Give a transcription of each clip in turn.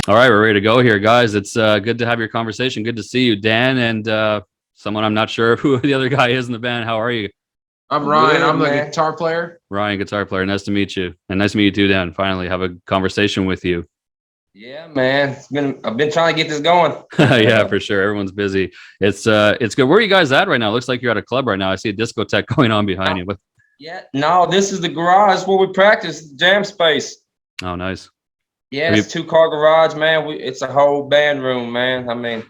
All right, we're ready to go here, guys. It's good to have your conversation. Good to see you, Dan, and someone I'm not sure who the other guy is in the band. How are you? I'm Ryan. Good, I'm the man. guitar player. Ryan, guitar player. Nice to meet you, and nice to meet you too, Dan. Finally, have a conversation with you. Yeah, man. I've been trying to get this going. Yeah, for sure. Everyone's busy. It's good. Where are you guys at right now? Looks like you're at a club right now. I see a discotheque going on behind you. What? Yeah. No, this is the garage where we practice, jam space. Oh, nice. Yeah, it's 2-car garage, man. It's a whole band room, man. I mean,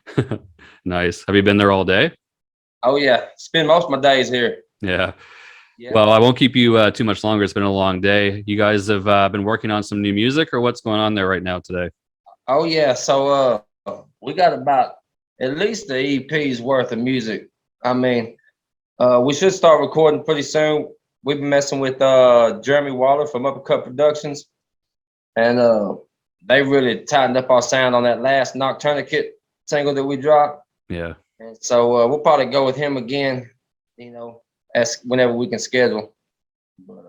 Nice. Have you been there all day? oh yeah, spend most of my days here. Yeah. Yeah. Well, I won't keep you too much longer. It's been a long day. You guys have been working on some new music, or what's going on there right now today? Oh yeah. So we got about at least the EP's worth of music. I mean, we should start recording pretty soon. We've been messing with Jeremy Waller from Uppercut Productions, and they really tightened up our sound on that last Nocturnicate single that we dropped. Yeah. And so we'll probably go with him again, as whenever we can schedule. But,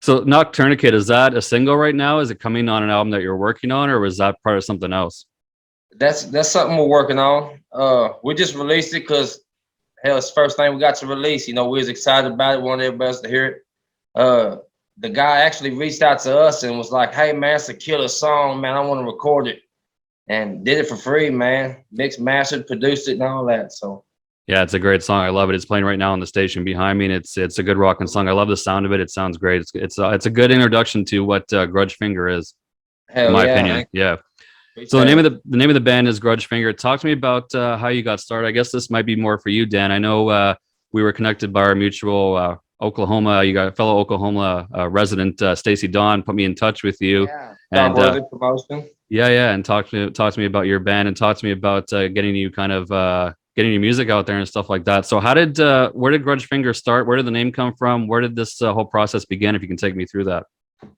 So Nocturnicate, is that a single right now? Is it coming on an album that you're working on, or was that part of something else? that's something we're working on. We just released it because hell, it's the first thing we got to release. We was excited about it, wanted everybody else to hear it. The guy actually reached out to us and was like, "Hey man, it's a killer song, man. I want to record it," and did it for free, man. Mixed, mastered, produced it, and all that. So Yeah, it's a great song. I love it. It's playing right now on the station behind me, and it's a good rocking song. I love the sound of it. It sounds great. It's a good introduction to what Grudgefinger is, hell in my yeah, opinion. man. Yeah. So the name of the band is Grudgefinger. Talk to me about how you got started. I guess this might be more for you, Dan. I know we were connected by our mutual Oklahoma. You got a fellow Oklahoma resident, Stacy Dawn, put me in touch with you. Yeah, And promotion. yeah, and talk to me about your band, and talk to me about getting you kind of getting your music out there and stuff like that. So how did where did Grudgefinger start? Where did the name come from? Where did this whole process begin? If you can take me through that.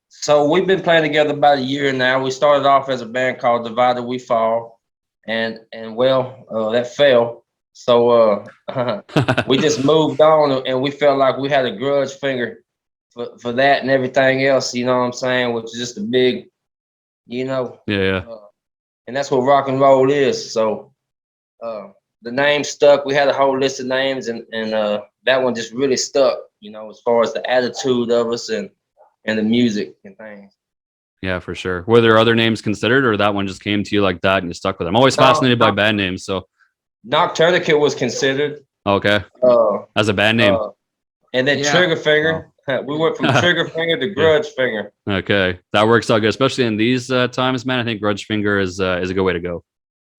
So we've been playing together about a year now. We started off as a band called Divided We Fall, and that fell. So we just moved on, and we felt like we had a grudge finger for that and everything else. You know what I'm saying? Which is just a big, Yeah. and that's what rock and roll is. So the name stuck. We had a whole list of names, and that one just really stuck. As far as the attitude of us and the music and things. Yeah, for sure. Were there other names considered, or that one just came to you like that and you stuck with it? I'm always fascinated by band names. So Nocturnicate was considered. Okay. As a band name. And then Triggerfinger. We went from Triggerfinger to Grudgefinger. Okay, that works out good, especially in these times, man. I think Grudgefinger is a good way to go.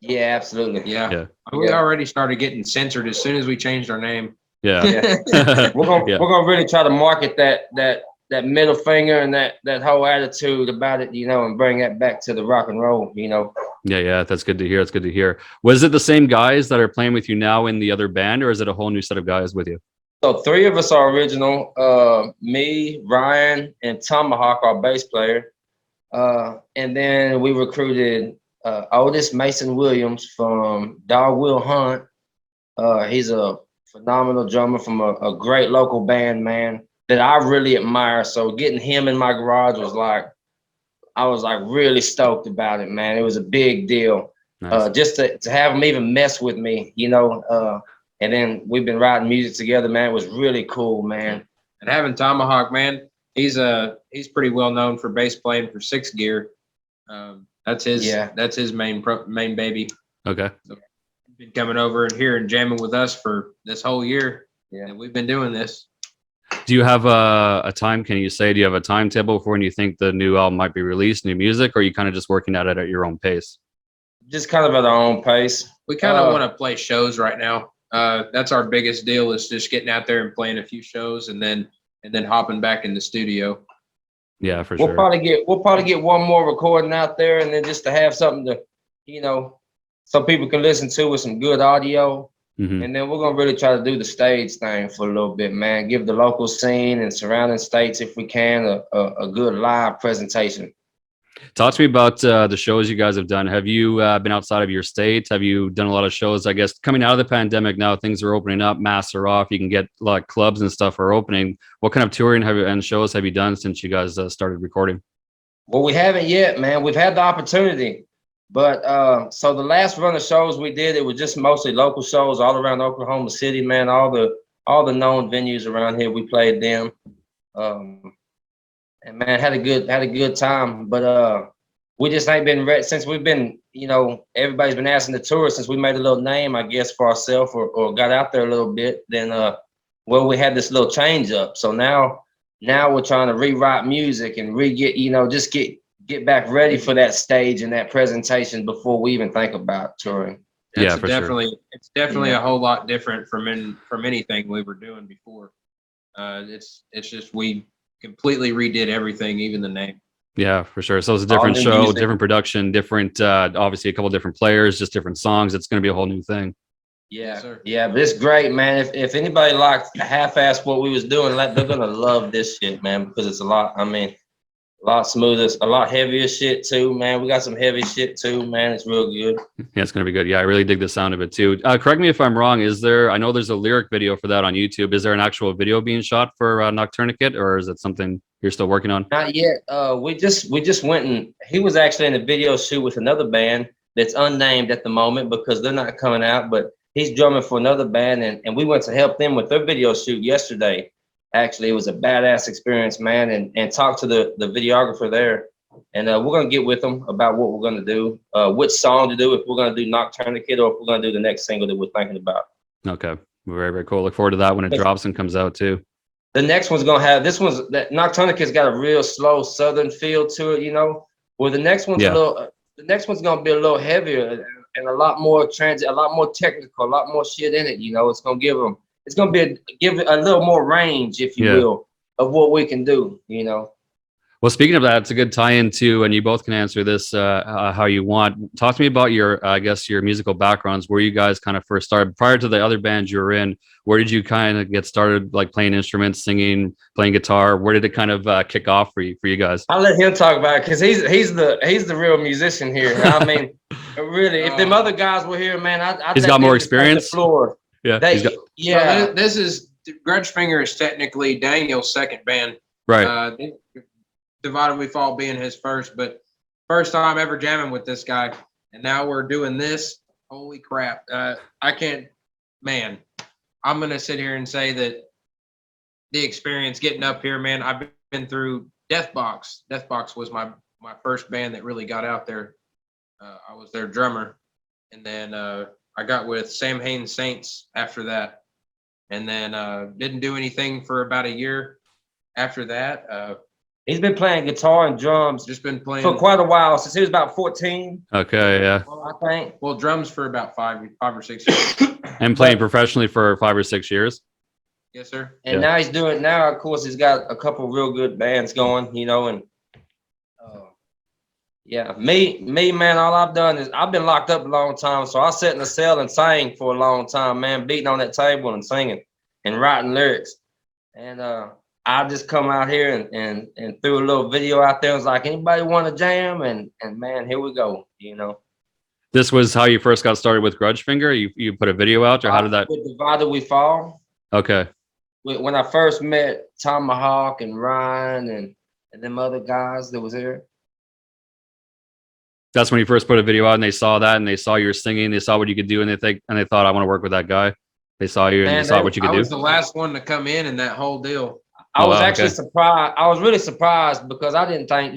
Yeah, absolutely. Yeah. We already started getting censored as soon as we changed our name. Yeah. We're gonna really try to market that middle finger and that whole attitude about it, and bring that back to the rock and roll, Yeah, that's good to hear. It's good to hear. Was it the same guys that are playing with you now in the other band, or is it a whole new set of guys with you? So 3 of us are original. Me, Ryan, and Tomahawk, our bass player. And then we recruited Otis Mason Williams from Dog Will Hunt. He's a phenomenal drummer from a great local band, man, that I really admire. So getting him in my garage was I was really stoked about it, man. It was a big deal. Nice. Just to have him even mess with me, and then we've been writing music together, man. It was really cool, man. And having Tomahawk, man, he's pretty well known for bass playing for Six Gear. That's his main baby. Okay. So he's been coming over and here and jamming with us for this whole year. Yeah, and we've been doing this. Do you have a time? Do you have a timetable for when you think the new album might be released, new music, or are you kind of just working at it at your own pace? Just kind of at our own pace. We kind of want to play shows right now. That's our biggest deal, is just getting out there and playing a few shows and then hopping back in the studio. Yeah, for We'll sure. probably get one more recording out there, and then just to have something to, so people can listen to with some good audio. Mm-hmm. And then we're gonna really try to do the stage thing for a little bit, man. Give the local scene and surrounding states, if we can, a good live presentation. Talk to me about the shows you guys have done. Have you been outside of your state? Have you done a lot of shows? I guess coming out of the pandemic now, things are opening up, masks are off. You can get a lot of clubs and stuff are opening. What kind of touring and shows have you done since you guys started recording? Well, we haven't yet, man. We've had the opportunity, but so the last run of shows we did, it was just mostly local shows all around Oklahoma City, man. All the known venues around here, we played them, and man, had a good time. But we just ain't been ready since we've been, everybody's been asking the tour since we made a little name, I guess, for ourselves or got out there a little bit. Then well, we had this little change up, so now we're trying to rewrite music and just get back ready for that stage and that presentation before we even think about touring. Yeah, for sure. It's definitely a whole lot different from anything we were doing before. It's just we completely redid everything, even the name. Yeah, for sure. So it's a different show, music, different production, different, obviously a couple different players, just different songs. It's going to be a whole new thing. Yeah, yeah, but it's great, man. If anybody liked half-ass what we was doing, they're gonna love this shit, man, because it's a lot smoother, a lot heavier shit too, man. We got some heavy shit too, man. It's real good. Yeah, it's gonna be good. Yeah, I really dig the sound of it too. Correct me if I'm wrong. I know there's a lyric video for that on YouTube. Is there an actual video being shot for Nocturnicate, or is it something you're still working on? Not yet. We just went and he was actually in a video shoot with another band that's unnamed at the moment because they're not coming out, but he's drumming for another band, and we went to help them with their video shoot yesterday. Actually, it was a badass experience, man, and talked to the videographer there. And we're going to get with them about what we're going to do, which song to do, if we're going to do Nocturnicate or if we're going to do the next single that we're thinking about. Okay. Very, very cool. Look forward to that when it drops and comes out too. The next one's going to have, Nocturnicate's got a real slow Southern feel to it, Well, the next one's the next one's going to be a little heavier and a lot more a lot more technical, a lot more shit in it. It's gonna give it a little more range, if you will, of what we can do. Well, speaking of that, it's a good tie-in to, and you both can answer this how you want. Talk to me about your musical backgrounds. Where you guys kind of first started prior to the other bands you were in. Where did you kind of get started, like playing instruments, singing, playing guitar? Where did it kind of kick off for you guys? I'll let him talk about it because he's the real musician here. I mean, really, if them other guys were here, man, he's got more experience. The floor. Yeah, So this is Grudgefinger is technically Daniel's second band. Right. Divided We Fall being his first, but first time ever jamming with this guy, and now we're doing this. Holy crap! I'm gonna sit here and say that the experience getting up here, man. I've been through Deathbox. Deathbox was my first band that really got out there. I was their drummer, and then I got with Sam Hain Saints after that, and then didn't do anything for about a year after that. He's been playing guitar and drums. Just been playing for quite a while, since he was about 14. Okay, yeah. I think. Well, drums for about 5 or 6 years. And playing professionally for 5 or 6 years. Yes, sir. And now he's doing. Now, of course, he's got a couple real good bands going. And me, man. All I've done is I've been locked up a long time, so I sat in the cell and sang for a long time, man, beating on that table and singing and writing lyrics. And I just come out here and threw a little video out there. I was like, anybody want to jam? And man, here we go. This was how you first got started with Grudgefinger? You put a video out, or how did that? With Divided We Fall. Okay. When I first met Tomahawk and Ryan and them other guys that was here. That's when you first put a video out, and they saw that, and they saw you were singing. They saw what you could do, and they thought, I want to work with that guy. They saw you, and they saw what you could do. I was the last one to come in that whole deal. I was actually surprised. I was really surprised because I didn't think,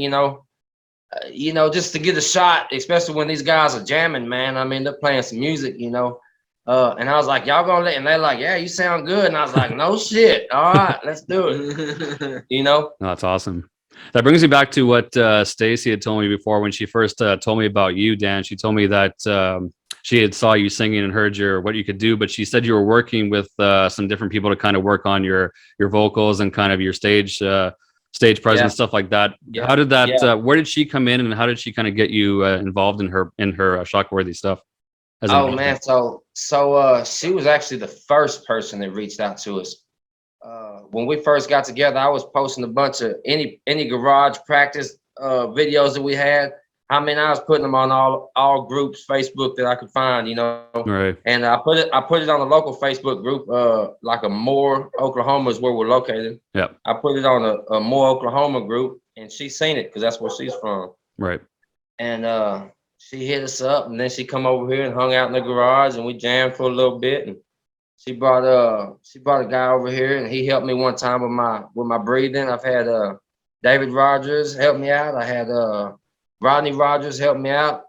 just to get a shot, especially when these guys are jamming, man. I mean, they're playing some music, and I was like, y'all gonna let? And they're like, yeah, you sound good. And I was like, no shit. All right, let's do it. No, that's awesome. That brings me back to what Stacy had told me before when she first told me about you, Dan. She told me that she had saw you singing and heard what you could do, but she said you were working with some different people to kind of work on your vocals and kind of your stage presence, stuff like that. Yeah. How did that? Where did she come in, and how did she kind of get you involved in her Shockworthy stuff? Oh man, so she was actually the first person that reached out to us. When we first got together, I was posting a bunch of any garage practice videos that we had. I mean, I was putting them on all groups, Facebook that I could find, Right. And I put it on a local Facebook group, like a Moore, Oklahoma is where we're located. Yeah. I put it on a Moore, Oklahoma group, and she seen it because that's where she's from. Right. And she hit us up, and then she come over here and hung out in the garage, and we jammed for a little bit. And she brought a guy over here, and he helped me one time with my breathing. I've had David Rogers help me out. I had Rodney Rogers help me out.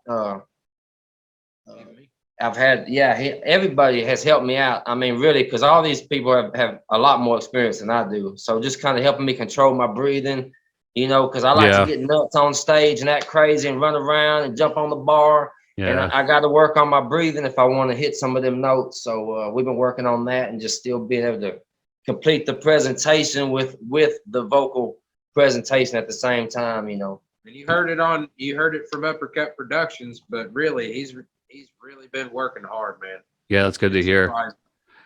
I've had everybody has helped me out. I mean, really, because all these people have a lot more experience than I do. So just kind of helping me control my breathing, you know, because I like to get nuts on stage and act crazy and run around and jump on the bar. Yeah. And I got to work on my breathing if I want to hit some of them notes. So we've been working on that and just still being able to complete the presentation with the vocal presentation at the same time, you know. And you heard it from Uppercut Productions, but really he's really been working hard, man. Yeah, that's good to hear.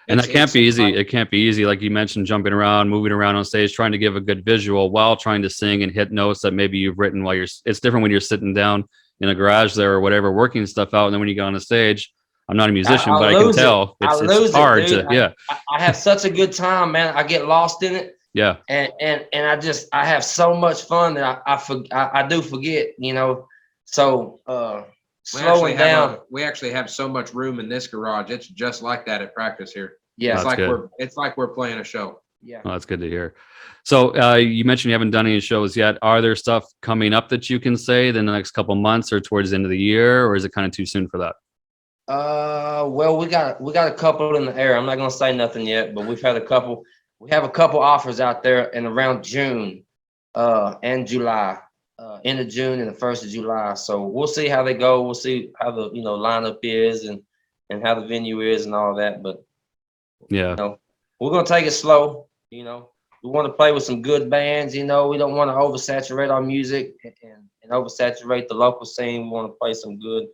And that can't be easy. It can't be easy. Like you mentioned, jumping around, moving around on stage, trying to give a good visual while trying to sing and hit notes that maybe you've written while it's different when you're sitting down in a garage there or whatever, working stuff out. And then when you get on the stage, I'm not a musician, but I can tell it's hard to, I have such a good time, man. I get lost in it. Yeah. And I have so much fun that I do forget, you know. So slowing down. We actually have so much room in this garage. It's just like that at practice here. Yeah. It's like we're playing a show. Yeah. Well, that's good to hear. So you mentioned you haven't done any shows yet. Are there stuff coming up that you can say in the next couple months or towards the end of the year, or is it kind of too soon for that? Well, we got a couple in the air. I'm not gonna say nothing yet, but we have a couple offers out there in around June and July, end of June and the 1st of July. So we'll see how they go. We'll see how the lineup is and how the venue is and all that. But yeah, we're gonna take it slow. You know, we want to play with some good bands. You know, we don't want to oversaturate our music and oversaturate the local scene. We want to play some good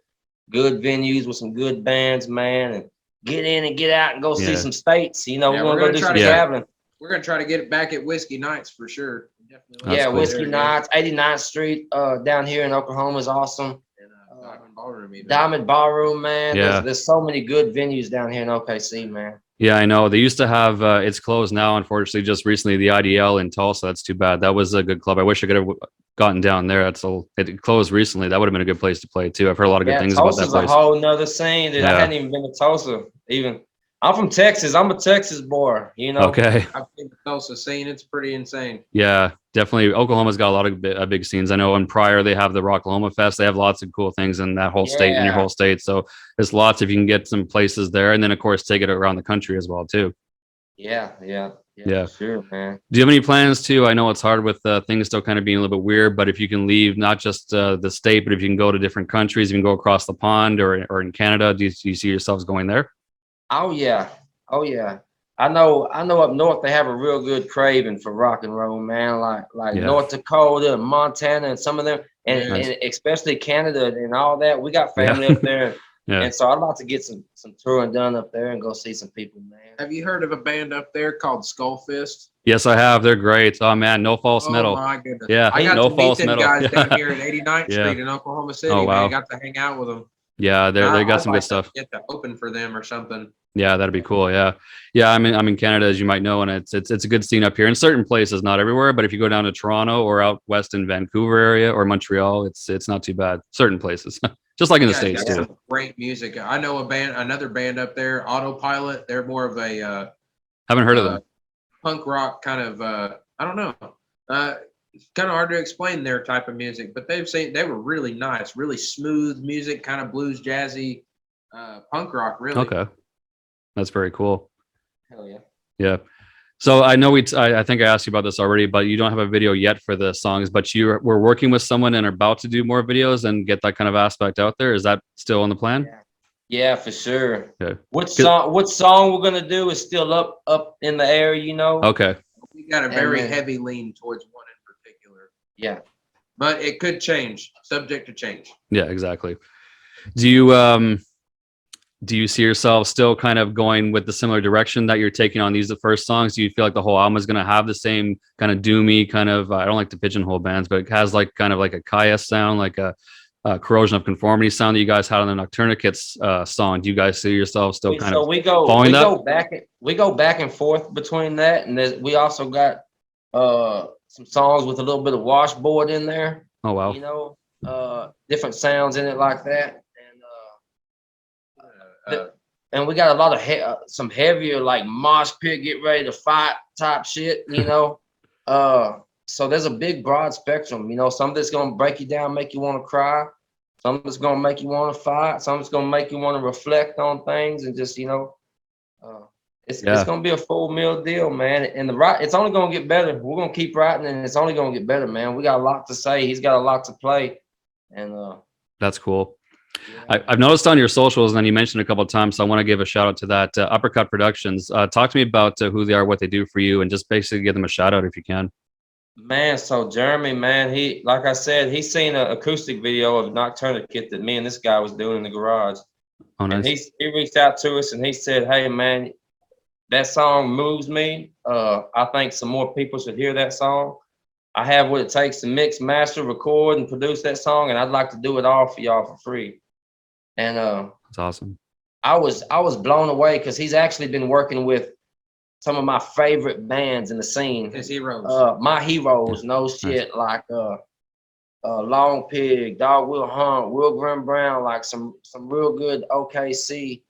venues with some good bands, man, and get in and get out and go see some states. You know, we want to go do some traveling. We're gonna try to get it back at Whiskey Nights for sure. Definitely Whiskey Nights, 89th Street down here in Oklahoma is awesome. And Diamond Ballroom, even. Diamond Ballroom, man. Yeah. There's so many good venues down here in OKC, man. Yeah, I know. They used to have, it's closed now, unfortunately, just recently, the IDL in Tulsa. That's too bad. That was a good club. I wish I could have gotten down there. It closed recently. That would have been a good place to play, too. I've heard a lot of good things about that place. Tulsa's a whole nother scene. Dude. I hadn't even been to Tulsa, even. I'm from Texas. I'm a Texas boy, you know. Okay. I've seen the Tulsa scene. It's pretty insane. Yeah, definitely. Oklahoma's got a lot of big scenes. I know in Pryor, they have the Rocklahoma Fest. They have lots of cool things in that whole state, in your whole state. So there's lots if you can get some places there. And then, of course, take it around the country as well, too. Yeah. Sure, man. Do you have any plans to? I know it's hard with things still kind of being a little bit weird, but if you can leave not just the state, but if you can go to different countries, you can go across the pond or in Canada, do you see yourselves going there? Oh yeah. I know up north they have a real good craving for rock and roll, man. Like North Dakota and Montana and some of them, and especially Canada and all that. We got family up there. Yeah. And so I'd like to get some touring done up there and go see some people, man. Have you heard of a band up there called Skull Fist? Yes, I have. They're great. Oh man, No False Metal. Oh my goodness. Yeah, I got No to False meet them Metal. guys down here at 89th Street in Oklahoma City. Oh, wow. Man, I got to hang out with them. Yeah, they got some good stuff. Get to open for them or something. Yeah, that'd be cool. Yeah. I'm in Canada, as you might know, and it's a good scene up here in certain places, not everywhere. But if you go down to Toronto or out west in Vancouver area or Montreal, it's not too bad. Certain places, just like in the States too. Great music. I know another band up there, Autopilot. They're more of a haven't heard of them. Punk rock kind of. I don't know. It's kind of hard to explain their type of music, but they were really nice, really smooth music, kind of blues, jazzy, punk rock. Really. Okay. That's very cool. Hell yeah. Yeah. So I know I think I asked you about this already, but you don't have a video yet for the songs, but we're working with someone and are about to do more videos and get that kind of aspect out there. Is that still on the plan? Yeah, for sure. Okay. What song we're gonna do is still up in the air, you know? Okay. We got a very heavy lean towards one in particular. Yeah. But it could change, subject to change. Yeah, exactly. Do you see yourself still kind of going with the similar direction that you're taking on the first songs? Do you feel like the whole album is going to have the same kind of doomy kind of, I don't like to pigeonhole bands, but it has like kind of like a Kaya sound, like a Corrosion of Conformity sound that you guys had on the Nocturnicates song. Do you guys see yourself still kind of we go back and forth between that. And we also got some songs with a little bit of washboard in there. Oh wow. You know, different sounds in it like that, and we got a lot of some heavier like mosh pit, get ready to fight type shit. You know, so there's a big broad spectrum. You know, some that's gonna break you down, make you want to cry. Some that's gonna make you want to fight. Some that's gonna make you want to reflect on things and just, you know, it's gonna be a full meal deal, man. And it's only gonna get better. We're gonna keep writing, and it's only gonna get better, man. We got a lot to say. He's got a lot to play, and that's cool. yeah. I've noticed on your socials, and then you mentioned a couple of times, so I want to give a shout out to that Uppercut Productions. Talk to me about who they are, what they do for you, and just basically give them a shout out if you can. Man, so Jeremy, man, he, like I said, he's seen an acoustic video of Nocturna kit that me and this guy was doing in the garage. Oh, nice. And he reached out to us and he said, "Hey, man, that song moves me. I think some more people should hear that song. I have what it takes to mix, master, record, and produce that song, and I'd like to do it all for y'all for free." And that's awesome. I was blown away because he's actually been working with some of my favorite bands in the scene. His heroes. My heroes, no shit, like Long Pig, Dog Will Hunt, Will Grim Brown, like some real good OKC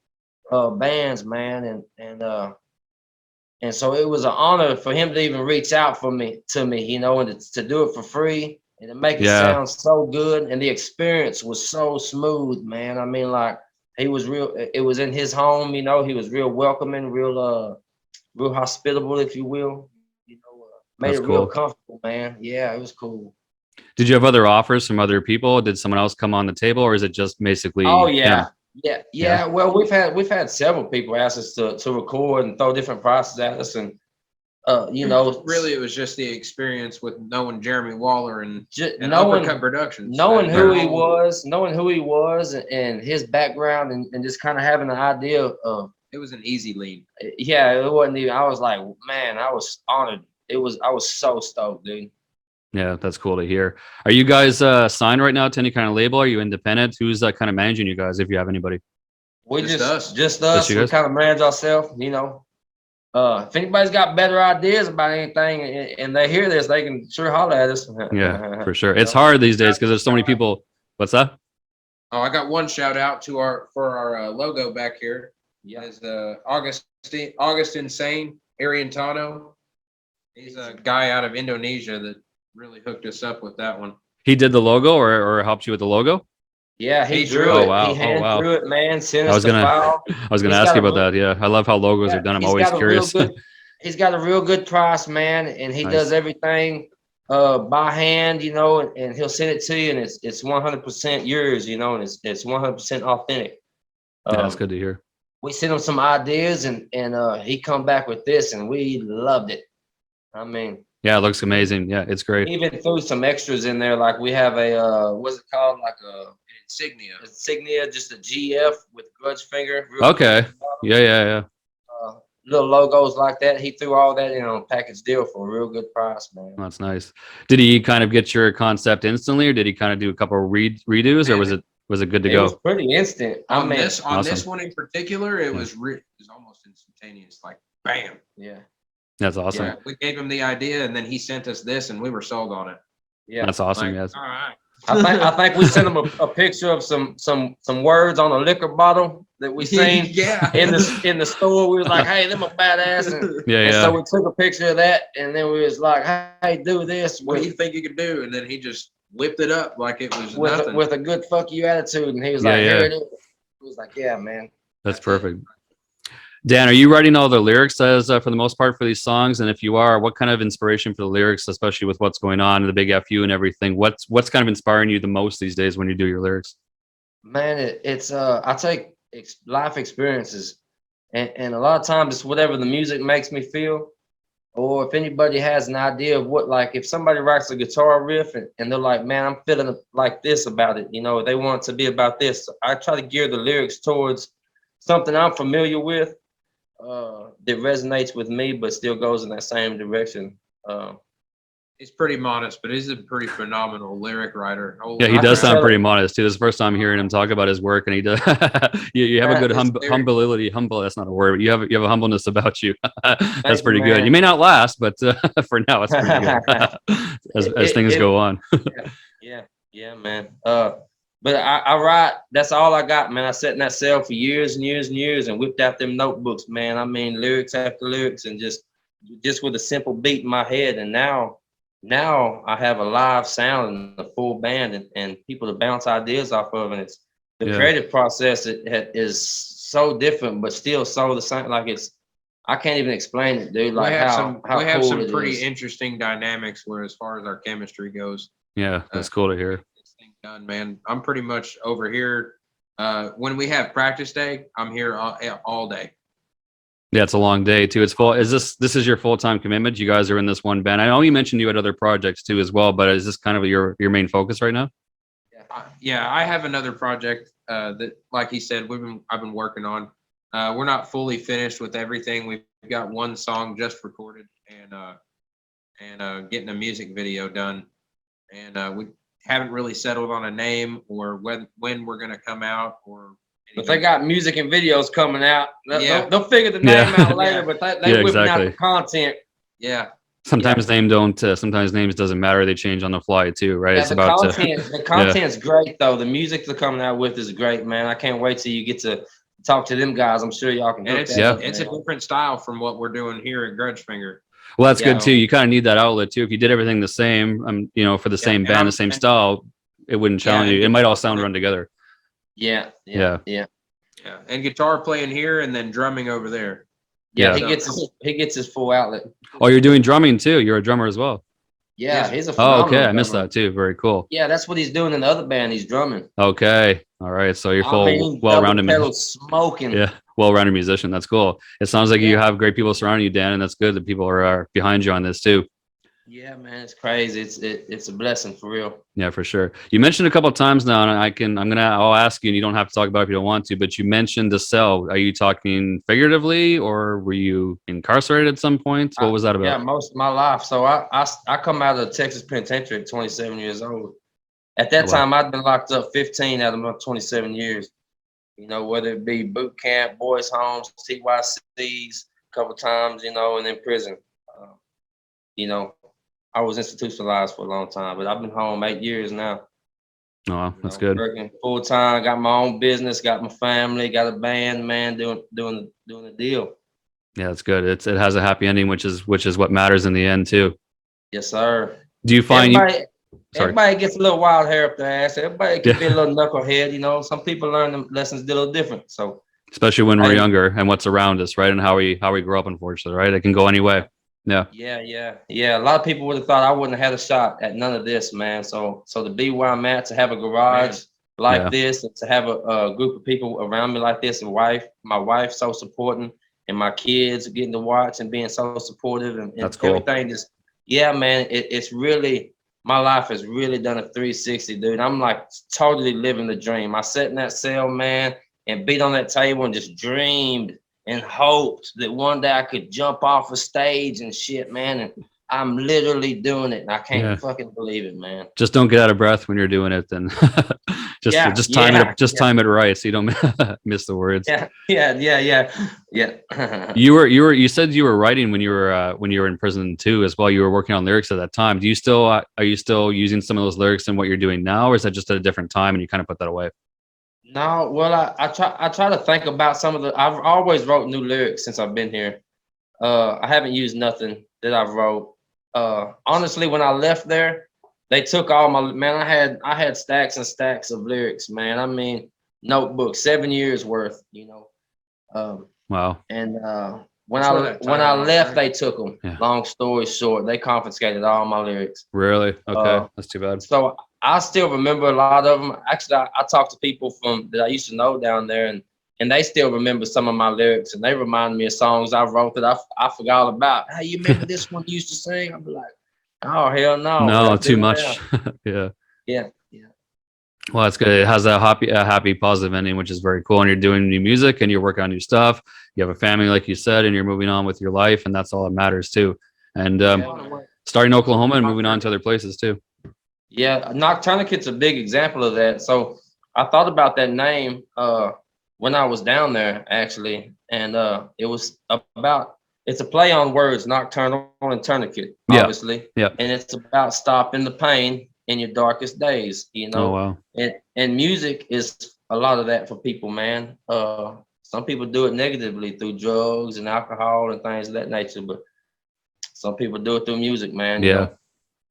bands, man, and so it was an honor for him to even reach out to me, you know, and to do it for free and to make it sound so good, and the experience was so smooth, man. I mean, like, he was real. It was in his home, you know. He was real welcoming, real hospitable, if you will. You know, made it real comfortable, man. Yeah, it was cool. Did you have other offers from other people? Did someone else come on the table, or is it just basically? Oh yeah, yeah. Well, we've had several people ask us to record and throw different prices at us, and you know, really, it was just the experience with knowing Jeremy Waller and knowing Uppercut Productions, knowing who he was, and his background, and just kind of having an idea of. It was an easy lead. Yeah, it wasn't even. I was like, man, I was honored. I was so stoked, dude. Yeah, that's cool to hear. Are you guys signed right now to any kind of label? Are you independent? Who's kind of managing you guys, if you have anybody? We just us. We kind of manage ourselves, you know. If anybody's got better ideas about anything and they hear this, they can sure holler at us. Yeah, for sure. It's hard these days because there's so many people. What's that? Oh, I got one shout out to our logo back here. Yeah, is August Insane Ariantano. He's a guy out of Indonesia that really hooked us up with that one. He did the logo, or helped you with the logo? Yeah, he drew it. Oh wow! He drew it, man. Sent us I was gonna ask you about that. Yeah, I love how logos are done. I'm always curious. He's got a real good price, man, and he does everything by hand, you know, and he'll send it to you, and it's 100% yours, you know, and it's 100% authentic. Yeah, that's good to hear. We sent him some ideas, and he come back with this, and we loved it. I mean, yeah, it looks amazing. Yeah, it's great. He even threw some extras in there, like we have a what's it called, like a insignia, just a GF with Grudgefinger. Okay. Yeah. Little logos like that. He threw all that in on a package deal for a real good price, man. That's nice. Did he kind of get your concept instantly, or did he kind of do a couple of redos, or was it good to go? It was pretty instant. On this one in particular, it was almost instantaneous. Like bam. Yeah. That's awesome. Yeah, we gave him the idea, and then he sent us this, and we were sold on it. Yeah, that's awesome. Yes. All right. I think we sent him a picture of some words on a liquor bottle that we seen in the store. We was like, hey, them are badass. And so we took a picture of that, and then we was like, hey, do this. What do you think you could do? And then he just whipped it up like it was nothing. With a good fuck you attitude, and he was like, here it is. He was like, yeah, man. That's perfect. Dan, are you writing all the lyrics as for the most part for these songs? And if you are, what kind of inspiration for the lyrics, especially with what's going on, the big FU and everything? What's kind of inspiring you the most these days when you do your lyrics? Man, it's I take life experiences, and a lot of times it's whatever the music makes me feel, or if anybody has an idea of what, like if somebody writes a guitar riff and they're like, man, I'm feeling like this about it, you know, they want it to be about this. I try to gear the lyrics towards something I'm familiar with. That resonates with me, but still goes in that same direction. He's pretty modest, but he's a pretty phenomenal lyric writer. Yeah, he I does can sound tell pretty it. modest too. This is the first time hearing him talk about his work, and he does. You have a good His lyrics- humility. Humble. That's not a word. But you have a humbleness about you. That's Thank you, pretty good. man. You may not last, but for now, it's pretty good. As things go on. Yeah, man. But I write. That's all I got, man. I sat in that cell for years and years and years and whipped out them notebooks, man. I mean, lyrics after lyrics, and just with a simple beat in my head. And now I have a live sound and a full band and people to bounce ideas off of, and it's the Yeah. creative process is so different, but still so the same. Like I can't even explain it, dude. Like we have how some cool it pretty is. interesting dynamics where as far as our chemistry goes. Yeah, that's cool to hear. This thing done, man. I'm pretty much over here. When we have practice day, I'm here all day. Yeah, it's a long day too. It's full. Is this is your full-time commitment? You guys are in this one band. I know you mentioned you had other projects too as well, but is this kind of your main focus right now? Yeah, I have another project that, like he said, I've been working on. We're not fully finished with everything. We've got one song just recorded and getting a music video done, and we haven't really settled on a name or when we're gonna come out or. But they got music and videos coming out. Yeah. They'll figure the name Yeah. out later, Yeah. but they Yeah, whipping exactly. out the content. Yeah, Sometimes sometimes names doesn't matter. They change on the fly too, right? Yeah, It's the about content. The content's great though. The music they're coming out with is great, man. I can't wait till you get to talk to them guys. I'm sure y'all can. and hook it's that up, it's a man. different style from what we're doing here at Grudgefinger. well, that's Yeah. good too. You kind of need that outlet too. If you did everything the same, for the same and band, I'm- the same and- style, it wouldn't challenge and you. It might all guitar sound player. run together. Yeah. Yeah. Yeah, and guitar playing here and then drumming over there. Yeah. He gets his full outlet. Oh, you're doing drumming too. You're a drummer as well. Yeah, Yes. he's a Oh, phenomenal okay. I missed drummer. that too. Very cool. Yeah, that's what he's doing in the other band. He's drumming. Okay. All right. So you're full, double well-rounded. pedal smoking. Yeah, well-rounded musician. That's cool. It sounds like you have great people surrounding you, Dan, and that's good that people are behind you on this too. Yeah, man, it's crazy. It's a blessing for real. Yeah, for sure. You mentioned a couple of times now, and I'll ask you, and you don't have to talk about it if you don't want to, but you mentioned the cell. Are you talking figuratively, or were you incarcerated at some point? What was that about? Yeah, most of my life. So I come out of the Texas Penitentiary at 27 years old. At that Oh, wow. time, I'd been locked up 15 out of my 27 years. Whether it be boot camp, boys' homes, TYCs, a couple times, and then prison. I was institutionalized for a long time, but I've been home 8 years now. Oh, wow. That's good. Working full time, got my own business, got my family, got a band, man, doing the deal. Yeah, that's good. It has a happy ending, which is what matters in the end too. Yes, sir. Do you find Sorry. Everybody gets a little wild hair up their ass. Everybody can be a Yeah. little knucklehead, Some people learn the lessons a little different. So especially when we're I- younger and what's around us, right? And how we grow up, unfortunately, right? It can go any way. Yeah. yeah. A lot of people would have thought I wouldn't have had a shot at none of this, man. So to be where I'm at, to have a garage like Yeah. this, and to have a group of people around me like this, and my wife so supporting, and my kids getting to watch and being so supportive, and That's cool. everything man. It's really, my life has really done a 360, dude. I'm like totally living the dream. I sat in that cell, man, and beat on that table and just dreamed and hoped that one day I could jump off a stage and shit, man. And I'm literally doing it, and I can't fucking believe it, man. Just don't get out of breath when you're doing it, then just time it. Just time it right, so you don't miss the words. Yeah. You said you were writing when you were in prison too, as well. You were working on lyrics at that time. Do you still are you still using some of those lyrics in what you're doing now, or is that just at a different time and you kind of put that away? No, well, I try to think about some of I've always wrote new lyrics since I've been here. I haven't used nothing that I've wrote. Honestly, when I left there, they took all my, man, I had stacks and stacks of lyrics, man. I mean, notebooks, 7 years worth, Wow. And when That's where that I time was, left, right? they took them. Yeah. Long story short, they confiscated all my lyrics. Really? Okay, that's too bad. So I still remember a lot of them. Actually, I talked to people that I used to know down there, and they still remember some of my lyrics, and they remind me of songs I wrote that I forgot about. Hey, you remember this one you used to sing? I'd be like, oh, hell no. No, Let's too do it much. now. Yeah. Yeah. Well, that's good. It has a happy, positive ending, which is very cool. And you're doing new music and you're working on new stuff. You have a family, like you said, and you're moving on with your life, and that's all that matters too. And starting in Oklahoma and moving on to other places too. Yeah, Nocturnicate's a big example of that. So I thought about that name when I was down there actually, and it was about it's a play on words, nocturnal and tourniquet, obviously. Yeah. And it's about stopping the pain in your darkest days, you know. Oh wow. And music is a lot of that for people, man. Some people do it negatively through drugs and alcohol and things of that nature, but some people do it through music, man. Yeah.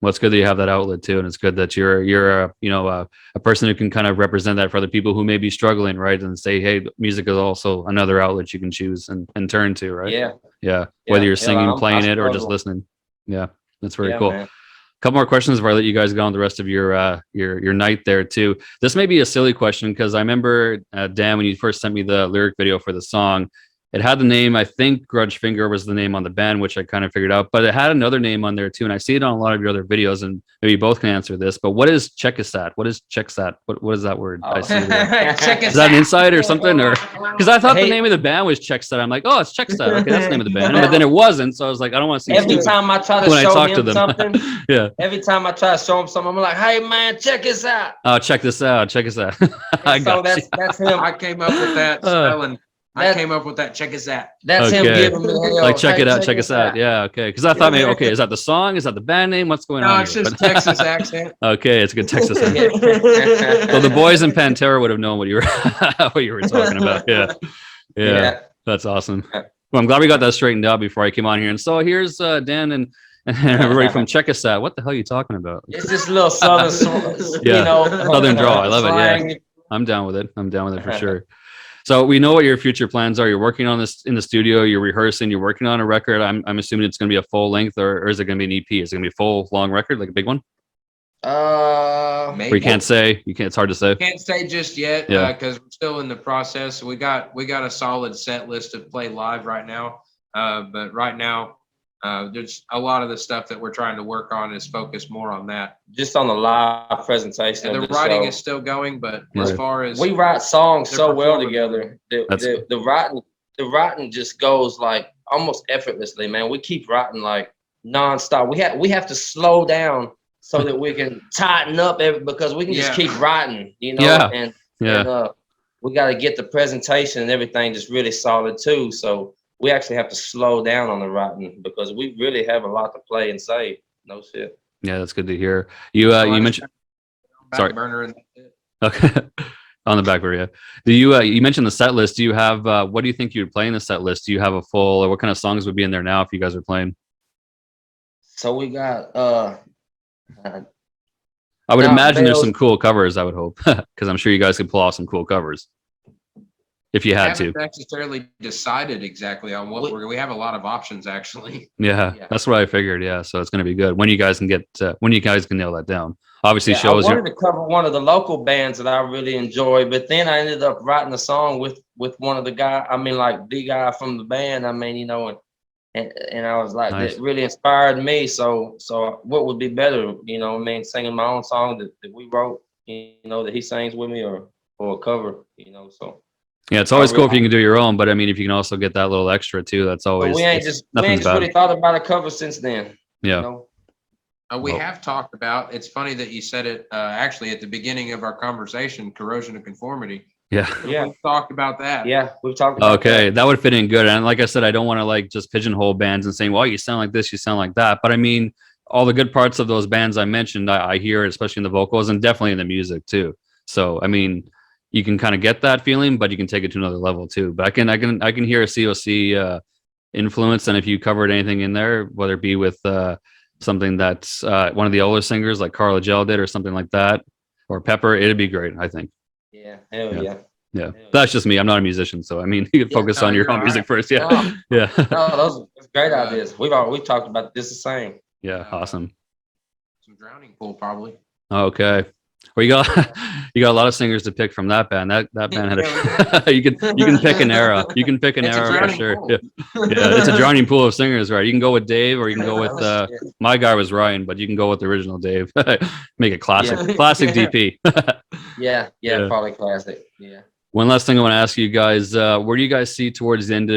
Well, it's good that you have that outlet too, and it's good that you're a person who can kind of represent that for other people who may be struggling, right? And say, hey, music is also another outlet you can choose and turn to, right? Yeah. Whether you're singing, I playing it, or just struggle. listening. Yeah, that's very Yeah, cool. man. Couple more questions before I let you guys go on the rest of your night there too. This may be a silly question because I remember Dan, when you first sent me the lyric video for the song, it had the name, I think Grudgefinger was the name on the band, which I kind of figured out, but it had another name on there too, and I see it on a lot of your other videos, and maybe you both can answer this. But what is Czechosat? What is Czechosat? What is that word? I see it. Is that an insight or something? Or because I thought the name of the band was Czechosat. I'm like, oh, it's Czechosat. Okay, that's the name of the band. But then it wasn't, so I was like, I don't want to see. Every time I try to when I show talk to him them. something, Yeah. Every time I try to show him something, I'm like, "Hey man, check this out." Oh, check this out. Check this out. I So got you. that's him. I came up with that spelling. I came up with that. Check us out. That's him Okay. giving me hell. Like, check Hey, it out, check us out. Yeah, okay. Because I thought maybe, okay, is that the song? Is that the band name? What's going No, on it's here? just Texas accent. Okay, it's a good Texas accent. So the boys in Pantera would have known what you were talking about. Yeah. That's awesome. Well, I'm glad we got that straightened out before I came on here. And so here's Dan and everybody from Czechosat. What the hell are you talking about? It's this little southern, Southern draw. I love it. slang. Yeah, I'm down with it for sure. So we know what your future plans are. You're working on this in the studio. You're rehearsing. You're working on a record. I'm assuming it's going to be a full length, or is it going to be an EP? Is it going to be a full long record, like a big one? Maybe. Or you can't say. It's hard to say. Can't say just yet because we're still in the process. We got a solid set list to play live right now. But right now, there's a lot of the stuff that we're trying to work on is focused more on that. Just on the live presentation. And the writing is still going, but as far as we write songs so well performing together, the writing just goes like almost effortlessly, man. We keep writing like nonstop. We have to slow down so that we can tighten up because we can just keep writing, you know. And we got to get the presentation and everything just really solid too. So we actually have to slow down on the writing because we really have a lot to play and say. No shit. Yeah, that's good to hear. You mentioned back burner and okay. On the back burner, yeah. Do you mentioned the set list? Do you have what do you think you would play in the set list? Do you have a full, or what kind of songs would be in there now if you guys are playing? So we got I would imagine there's some cool covers, I would hope, because I'm sure you guys could pull off some cool covers if you had to. Haven't necessarily decided exactly on what we have a lot of options actually. Yeah, that's what I figured. Yeah, so it's going to be good when you guys can nail that down. Obviously, shows. I wanted to cover one of the local bands that I really enjoy, but then I ended up writing a song with one of the guy. I mean, like the guy from the band. I mean, you know, and I was like, Nice. that really inspired me. So what would be better, you know? I mean, singing my own song that we wrote, you know, that he sings with me, or a cover, you know. So yeah, it's always cool if you can do your own, but I mean, if you can also get that little extra too, that's always. But we ain't just really thought about a cover since then. Yeah. You know? We have talked about. It's funny that you said it actually at the beginning of our conversation. Corrosion of conformity. Yeah. We've talked about that. Yeah, we've talked about that would fit in good. And like I said, I don't want to like just pigeonhole bands and saying, well, you sound like this, you sound like that. But I mean, all the good parts of those bands I mentioned, I hear it, especially in the vocals and definitely in the music too. So I mean, you can kind of get that feeling, but you can take it to another level too. But I can hear a COC influence, and if you covered anything in there, whether it be with something that's one of the older singers like Carla Gel did or something like that, or Pepper, it'd be great, I think. Yeah, hell yeah. Yeah, that's just me. I'm not a musician, so I mean, you can focus on your own music first. Yeah, yeah. No, those great ideas. We've talked about this the same. Yeah, awesome. Some Drowning Pool probably. Okay. Well, you got a lot of singers to pick from that band. That band had a you can pick an era. You can pick an era for sure. Yeah. It's a drowning pool of singers, right? You can go with Dave, or you can go with my guy was Ryan, but you can go with the original Dave. Make it classic, classic DP. yeah, probably classic. Yeah. One last thing I want to ask you guys: where do you guys see towards the end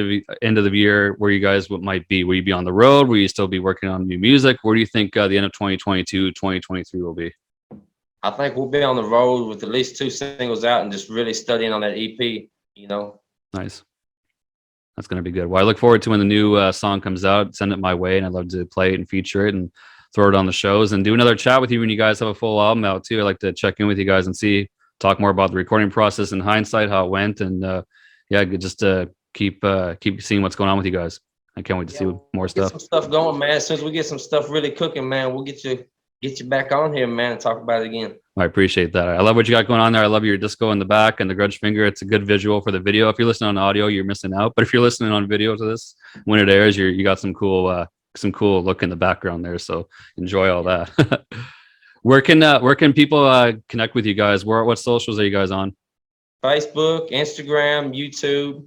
of the year where you guys might be? Will you be on the road? Will you still be working on new music? Where do you think the end of 2022, 2023 will be? I think we'll be on the road with at least 2 singles out and just really studying on that EP. You know. Nice. That's going to be good. Well, I look forward to when the new song comes out. Send it my way, and I'd love to play it and feature it and throw it on the shows and do another chat with you when you guys have a full album out too. I like to check in with you guys and talk more about the recording process in hindsight, how it went, and just keep seeing what's going on with you guys. I can't wait to see more stuff. Get some stuff going, man. As soon as we get some stuff really cooking, man, we'll get you back on here, man, and talk about it again. I appreciate that. I love what you got going on there. I love your disco in the back and the Grudgefinger. It's a good visual for the video. If you're listening on audio, you're missing out. But if you're listening on video to this, when it airs, you got some cool look in the background there. So enjoy all that. Where can people connect with you guys? What socials are you guys on? Facebook, Instagram, YouTube.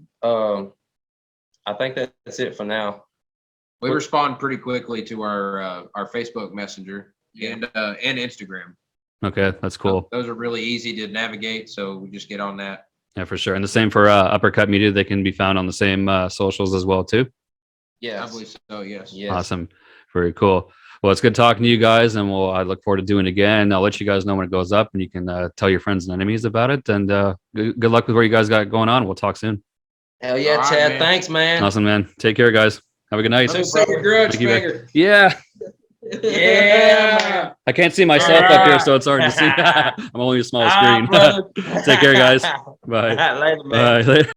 I think that's it for now. We respond pretty quickly to our Facebook Messenger and Instagram. Okay, that's cool. Those are really easy to navigate, so we just get on that. Yeah, for sure. And the same for Uppercut Media. They can be found on the same socials as well too. Yeah, I believe so. Yes. Awesome. Very cool. Well, it's good talking to you guys, and I look forward to doing it again. I'll let you guys know when it goes up, and you can tell your friends and enemies about it. And good luck with what you guys got going on. We'll talk soon. Hell yeah, right, Chad. Man. Thanks, man. Awesome, man. Take care, guys. Have a good night. Grudgefinger. Yeah. Yeah. I can't see myself up here, so it's hard to see. I'm only a small screen. Take care, guys. Bye. Later, man. Bye. Later.